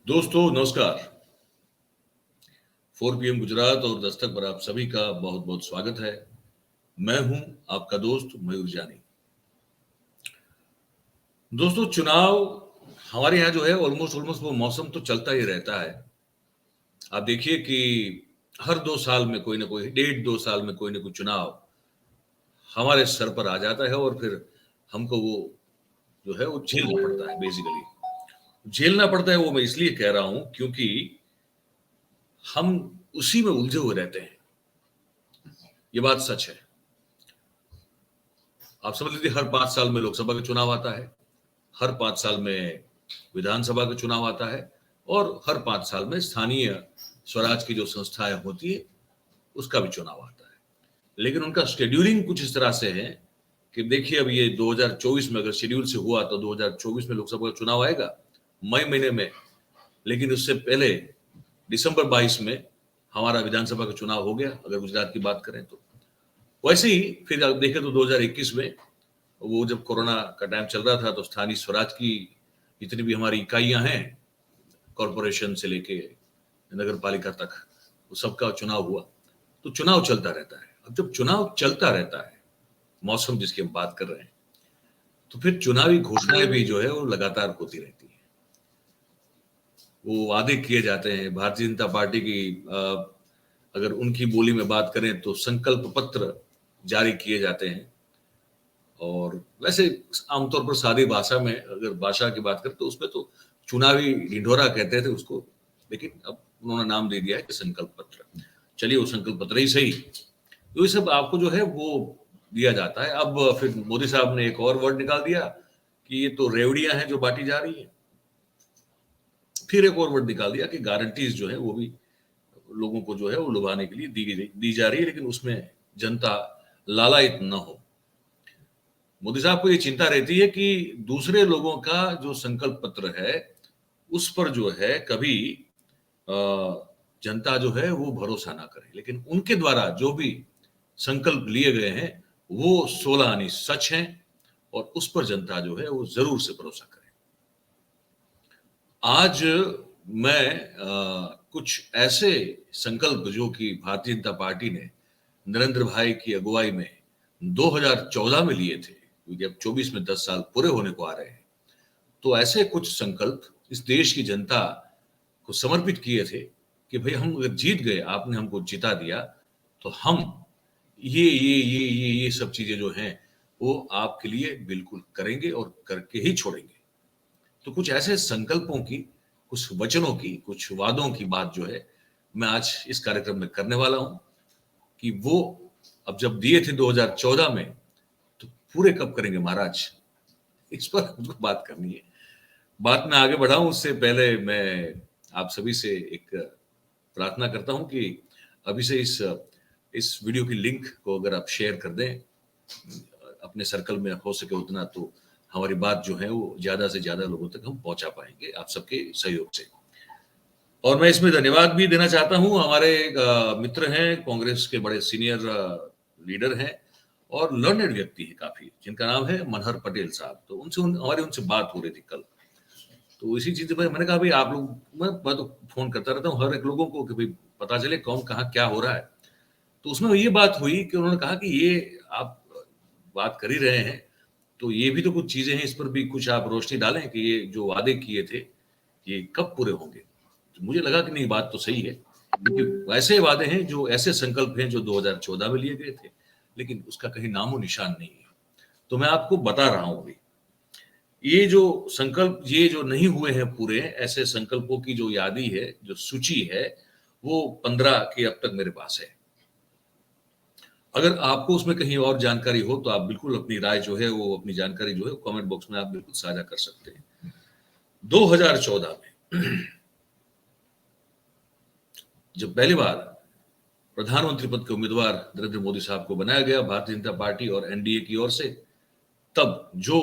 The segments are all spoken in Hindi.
दोस्तों नमस्कार। 4 PM गुजरात और दस्तक पर आप सभी का बहुत बहुत स्वागत है। मैं हूं आपका दोस्त मयूर जानी। दोस्तों चुनाव हमारे यहाँ जो है ऑलमोस्ट वो मौसम तो चलता ही रहता है। आप देखिए कि हर 2 साल में कोई ना कोई, 1.5-2 साल में कोई ना कोई चुनाव हमारे सर पर आ जाता है और फिर हमको वो जो है वो झेलना पड़ता है। बेसिकली झेलना पड़ता है, वो मैं इसलिए कह रहा हूं क्योंकि हम उसी में उलझे हुए रहते हैं। ये बात सच है। आप समझ लीजिए हर 5 साल में लोकसभा का चुनाव आता है, हर 5 साल में विधानसभा का चुनाव आता है और हर 5 साल में स्थानीय स्वराज की जो संस्थाएं होती है उसका भी चुनाव आता है। लेकिन उनका शेड्यूलिंग कुछ इस तरह से है कि देखिए अब ये 2024 में अगर शेड्यूल से हुआ तो 2024 में लोकसभा का चुनाव आएगा मई महीने में, लेकिन उससे पहले दिसंबर 22 में हमारा विधानसभा का चुनाव हो गया अगर गुजरात की बात करें तो। वैसे ही फिर आप देखें तो 2021 में वो जब कोरोना का टाइम चल रहा था तो स्थानीय स्वराज की जितनी भी हमारी इकाइयां हैं, कॉरपोरेशन से लेके नगर पालिका तक, वो सबका चुनाव हुआ। तो चुनाव चलता रहता है। अब जब चुनाव चलता रहता है, मौसम जिसकी हम बात कर रहे हैं, तो फिर चुनावी घोषणाएं भी जो है वो लगातार होती रहती है। वो वादे किए जाते हैं। भारतीय जनता पार्टी की अगर उनकी बोली में बात करें तो संकल्प पत्र जारी किए जाते हैं। और वैसे आमतौर पर सादी भाषा में अगर भाषा की बात करें तो उसमें तो चुनावी ढिंढोरा कहते थे उसको, लेकिन अब उन्होंने नाम दे दिया है कि संकल्प पत्र। चलिए वो संकल्प पत्र ही सही। तो ये सब आपको जो है वो दिया जाता है। अब फिर मोदी साहब ने एक और वर्ड निकाल दिया कि ये तो रेवड़ियां हैं जो बांटी जा रही है। फिर एक और वर्ड निकाल दिया कि गारंटीज जो है वो भी लोगों को जो है वो लुभाने के लिए दी जा रही है, लेकिन उसमें जनता लालायित न हो। मोदी साहब को ये चिंता रहती है कि दूसरे लोगों का जो संकल्प पत्र है उस पर जो है कभी जनता जो है वो भरोसा ना करे, लेकिन उनके द्वारा जो भी संकल्प लिए गए हैं वो 16 आनी सच हैं और उस पर जनता जो है वो जरूर से भरोसा करे। आज मैं कुछ ऐसे संकल्प जो कि भारतीय जनता पार्टी ने नरेंद्र भाई की अगुवाई में 2014 में लिए थे, क्योंकि अब 24 में 10 साल पूरे होने को आ रहे हैं, तो ऐसे कुछ संकल्प इस देश की जनता को समर्पित किए थे कि भाई हम अगर जीत गए, आपने हमको जिता दिया, तो हम ये सब चीजें जो हैं वो आपके लिए बिल्कुल करेंगे और करके ही छोड़ेंगे। तो कुछ ऐसे संकल्पों की, कुछ वचनों की, कुछ वादों की बात जो है मैं आज इस कार्यक्रम में करने वाला हूं कि वो अब जब दिए थे 2014 में तो पूरे कब करेंगे महाराज, इस पर हमको बात करनी है। बात में आगे बढ़ाऊं उससे पहले मैं आप सभी से एक प्रार्थना करता हूं कि अभी से इस वीडियो की लिंक को अगर आप शेयर कर दें अपने सर्कल में हो सके उतना, तो हमारी बात जो है वो ज्यादा से ज्यादा लोगों तक हम पहुंचा पाएंगे आप सबके सहयोग से। और मैं इसमें धन्यवाद भी देना चाहता हूं, हमारे मित्र हैं, कांग्रेस के बड़े सीनियर लीडर हैं और लर्नेड व्यक्ति है काफी, जिनका नाम है मनहर पटेल साहब। तो हमारी उनसे बात हो रही थी कल, तो इसी चीज में मैंने कहा भाई आप लोग, मैं तो फोन करता रहता हूँ हर एक लोगों को कि भाई पता चले कौन कहाँ क्या हो रहा है। तो उसमें ये बात हुई कि उन्होंने कहा कि ये आप बात कर ही रहे हैं तो ये भी तो कुछ चीजें हैं, इस पर भी कुछ आप रोशनी डालें कि ये जो वादे किए थे ये कब पूरे होंगे। तो मुझे लगा कि नहीं, बात तो सही है, क्योंकि ऐसे वादे हैं, जो ऐसे संकल्प हैं जो 2014 में लिए गए थे, लेकिन उसका कहीं नामो निशान नहीं है। तो मैं आपको बता रहा हूं अभी ये जो संकल्प, ये जो नहीं हुए हैं पूरे, ऐसे संकल्पों की जो यादी है, जो सूची है, वो 15 की अब तक मेरे पास है। अगर आपको उसमें कहीं और जानकारी हो तो आप बिल्कुल अपनी राय जो है वो, अपनी जानकारी जो है कमेंट बॉक्स में आप बिल्कुल साझा कर सकते हैं। 2014 में जब पहली बार प्रधानमंत्री पद के उम्मीदवार नरेंद्र मोदी साहब को बनाया गया भारतीय जनता पार्टी और एनडीए की ओर से, तब जो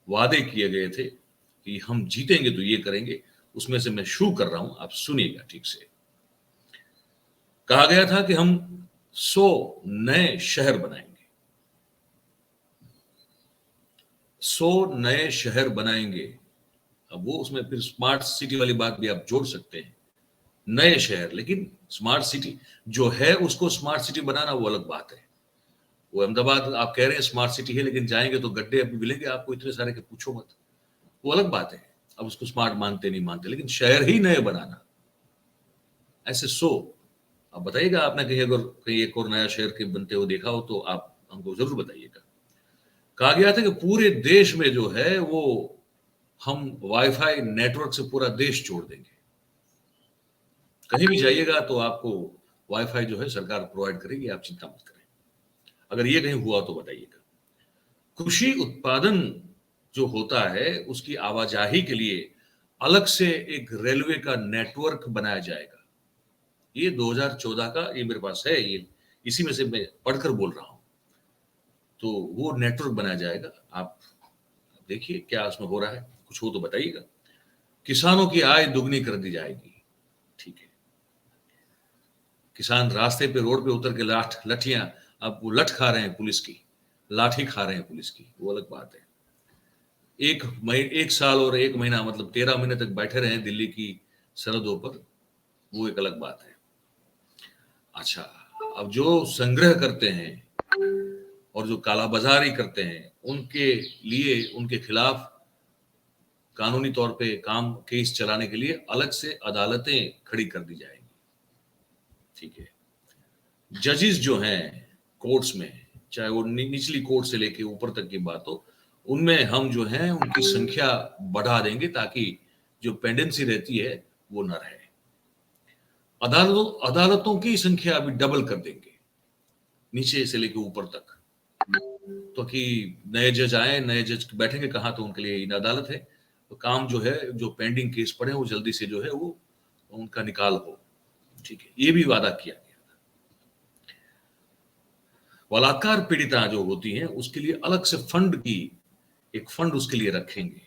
वादे किए गए थे कि हम जीतेंगे तो ये करेंगे, उसमें से मैं शुरू कर रहा हूं, आप सुनिएगा ठीक से। कहा गया था कि हम 100 नए शहर बनाएंगे, 100 नए शहर बनाएंगे। अब वो उसमें फिर स्मार्ट सिटी वाली बात भी आप जोड़ सकते हैं, नए शहर, लेकिन स्मार्ट सिटी जो है उसको स्मार्ट सिटी बनाना वो अलग बात है। वो अहमदाबाद आप कह रहे हैं स्मार्ट सिटी है, लेकिन जाएंगे तो गड्ढे अभी मिलेंगे आपको इतने सारे के पूछो मत, वो अलग बात है। अब उसको स्मार्ट मानते नहीं मानते, लेकिन शहर ही नए बनाना, ऐसे सो। अब बताइएगा आपने कहीं एक और नया शहर के बनते हुए देखा हो तो आप हमको जरूर बताइएगा। कहा गया था कि पूरे देश में जो है वो हम वाईफाई नेटवर्क से पूरा देश जोड़ देंगे। कहीं भी जाइएगा तो आपको वाईफाई जो है सरकार प्रोवाइड करेगी, आप चिंता मत करें। अगर ये कहीं हुआ तो बताइएगा। कृषि उत्पादन जो होता है उसकी आवाजाही के लिए अलग से एक रेलवे का नेटवर्क बनाया जाएगा। ये 2014 का ये मेरे पास है, ये इसी में से मैं पढ़कर बोल रहा हूं। तो वो नेटवर्क बनाया जाएगा, आप देखिए क्या उसमें हो रहा है, कुछ हो तो बताइएगा। किसानों की आय दुगनी कर दी जाएगी, ठीक है। किसान रास्ते पे रोड पे उतर के लठियां, अब वो लठ खा रहे हैं पुलिस की, लाठी खा रहे हैं पुलिस की, वो अलग बात है। एक साल और एक महीना मतलब 13 महीने तक बैठे रहे दिल्ली की सरहदों पर, वो एक अलग बात है। अच्छा, अब जो संग्रह करते हैं और जो कालाबाजारी करते हैं उनके लिए, उनके खिलाफ कानूनी तौर पे काम केस चलाने के लिए अलग से अदालतें खड़ी कर दी जाएंगी, ठीक है। जजेस जो हैं कोर्ट्स में, चाहे वो निचली कोर्ट से लेके ऊपर तक की बात हो, उनमें हम जो है उनकी संख्या बढ़ा देंगे ताकि जो पेंडेंसी रहती है वो न रहे। अदालतों की संख्या अभी डबल कर देंगे, नीचे से लेके ऊपर तक, तो कि नए जज आए, नए जज बैठेंगे कहाँ, तो उनके लिए इन अदालत है। तो काम जो है, जो पेंडिंग केस पड़े वो जल्दी से जो है वो उनका निकाल हो, ठीक है। ये भी वादा किया गया था। बलात्कार पीड़िता जो होती हैं उसके लिए अलग से एक फंड उसके लिए रखेंगे,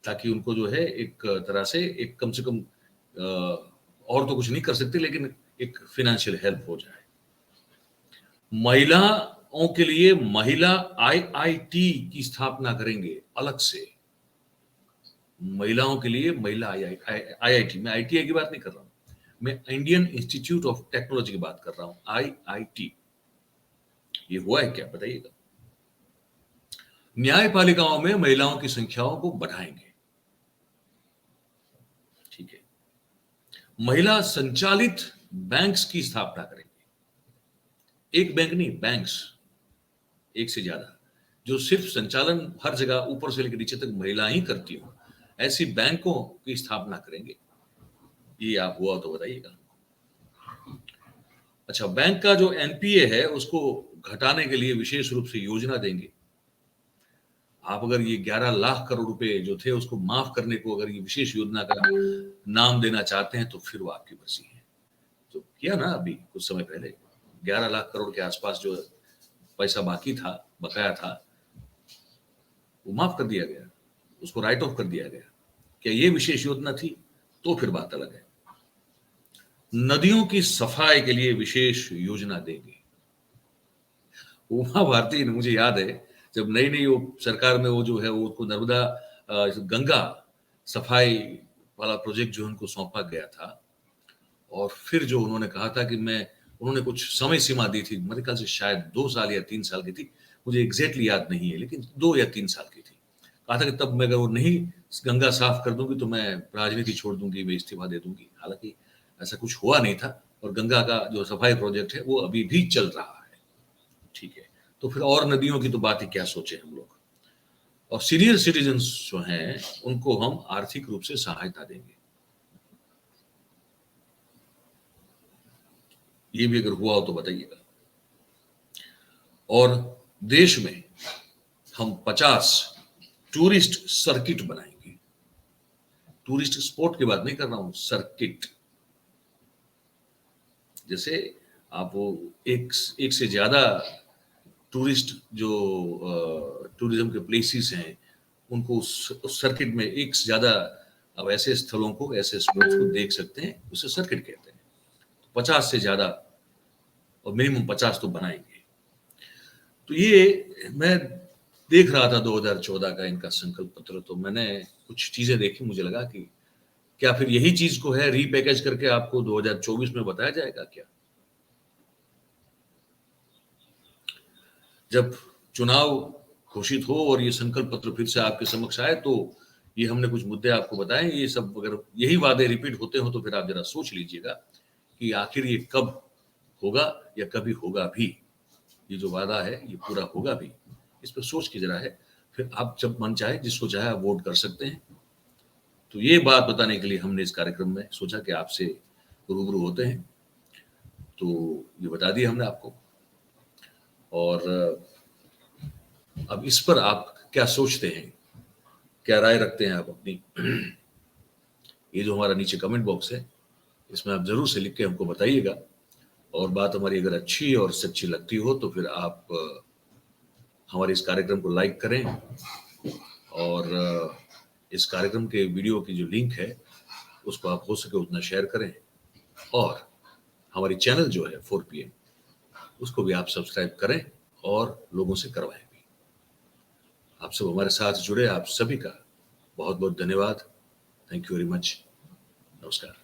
ताकि उनको जो है एक तरह से एक कम से कम और तो कुछ नहीं कर सकते, लेकिन एक फाइनेंशियल हेल्प हो जाए। महिलाओं के लिए महिला आईआईटी की स्थापना करेंगे अलग से। महिलाओं के लिए महिला आईआईटी, मैं आईटीआई की बात नहीं कर रहा हूं, मैं इंडियन इंस्टीट्यूट ऑफ टेक्नोलॉजी की बात कर रहा हूं, आईआईटी। ये हुआ है क्या बताइएगा। न्यायपालिकाओं में महिलाओं की संख्याओं को बढ़ाएंगे, ठीक है। महिला संचालित बैंक्स की स्थापना करेंगे, एक बैंक नहीं, बैंक्स, एक से ज्यादा, जो सिर्फ संचालन हर जगह ऊपर से लेकर नीचे तक महिला ही करती हो, ऐसी बैंकों की स्थापना करेंगे। ये आप हुआ तो बताइएगा। अच्छा, बैंक का जो एनपीए है उसको घटाने के लिए विशेष रूप से योजना देंगे। आप अगर ये 11 लाख करोड़ रुपए जो थे उसको माफ करने को अगर ये विशेष योजना का नाम देना चाहते हैं तो फिर वो आपकी मर्जी है। तो किया ना अभी कुछ समय पहले, 11 लाख करोड़ के आसपास जो पैसा बाकी था, बकाया था, वो माफ कर दिया गया, उसको राइट ऑफ कर दिया गया। क्या ये विशेष योजना थी? तो फिर बात अलग है। नदियों की सफाई के लिए विशेष योजना देंगे। उमा भारती ने, मुझे याद है जब नई नई वो सरकार में वो जो है वो उसको नर्मदा गंगा सफाई वाला प्रोजेक्ट जो उनको सौंपा गया था, और फिर जो उन्होंने कहा था कि उन्होंने कुछ समय सीमा दी थी, मेरे ख्याल से शायद 2 साल या 3 साल की थी, मुझे एग्जैक्टली याद नहीं है, लेकिन 2 या 3 साल की थी। कहा था कि तब मैं अगर वो नहीं गंगा साफ कर दूंगी तो मैं राजनीति छोड़ दूंगी, मैं इस्तीफा दे दूंगी। हालांकि ऐसा कुछ हुआ नहीं था, और गंगा का जो सफाई प्रोजेक्ट है वो अभी भी चल रहा है, ठीक है। तो फिर और नदियों की तो बात ही क्या सोचे हम लोग। और सीनियर सिटीजन्स जो हैं उनको हम आर्थिक रूप से सहायता देंगे। ये भी अगर हुआ हो तो बताइएगा। और देश में हम 50 टूरिस्ट सर्किट बनाएंगे। टूरिस्ट स्पॉट की बात नहीं कर रहा हूं, सर्किट। जैसे आप वो एक से ज्यादा टूरिस्ट जो टूरिज्म के प्लेसेस हैं उनको उस सर्किट में एक से ज्यादा, अब ऐसे स्थलों को, ऐसे स्पॉट्स को देख सकते हैं, उसे सर्किट कहते हैं। 50 से ज्यादा, और मिनिमम 50 तो बनाएंगे। तो ये मैं देख रहा था 2014 का इनका संकल्प पत्र, तो मैंने कुछ चीजें देखी, मुझे लगा कि क्या फिर यही चीज को है रीपैकेज करके आपको 2024 में बताया जाएगा क्या? जब चुनाव घोषित हो और ये संकल्प पत्र फिर से आपके समक्ष आए, तो ये हमने कुछ मुद्दे आपको बताए, ये सब अगर यही वादे रिपीट होते हो तो फिर आप जरा सोच लीजिएगा कि आखिर ये कब होगा या कभी होगा भी। ये जो वादा है ये पूरा होगा भी, इस पर सोच के जरा है। फिर आप जब मन चाहे जिसको चाहे आप वोट कर सकते हैं। तो ये बात बताने के लिए हमने इस कार्यक्रम में सोचा कि आपसे रूबरू होते हैं, तो ये बता दिया हमने आपको। और अब इस पर आप क्या सोचते हैं, क्या राय रखते हैं आप अपनी? ये जो हमारा नीचे कमेंट बॉक्स है, इसमें आप जरूर से लिख के हमको बताइएगा। और बात हमारी अगर अच्छी और सच्ची लगती हो तो फिर आप हमारे इस कार्यक्रम को लाइक करें, और इस कार्यक्रम के वीडियो की जो लिंक है उसको आप हो सके उतना शेयर करें, और हमारी चैनल जो है 4PM उसको भी आप सब्सक्राइब करें और लोगों से करवाएं भी। आप सब हमारे साथ जुड़े, आप सभी का बहुत बहुत धन्यवाद। Thank you very much. नमस्कार।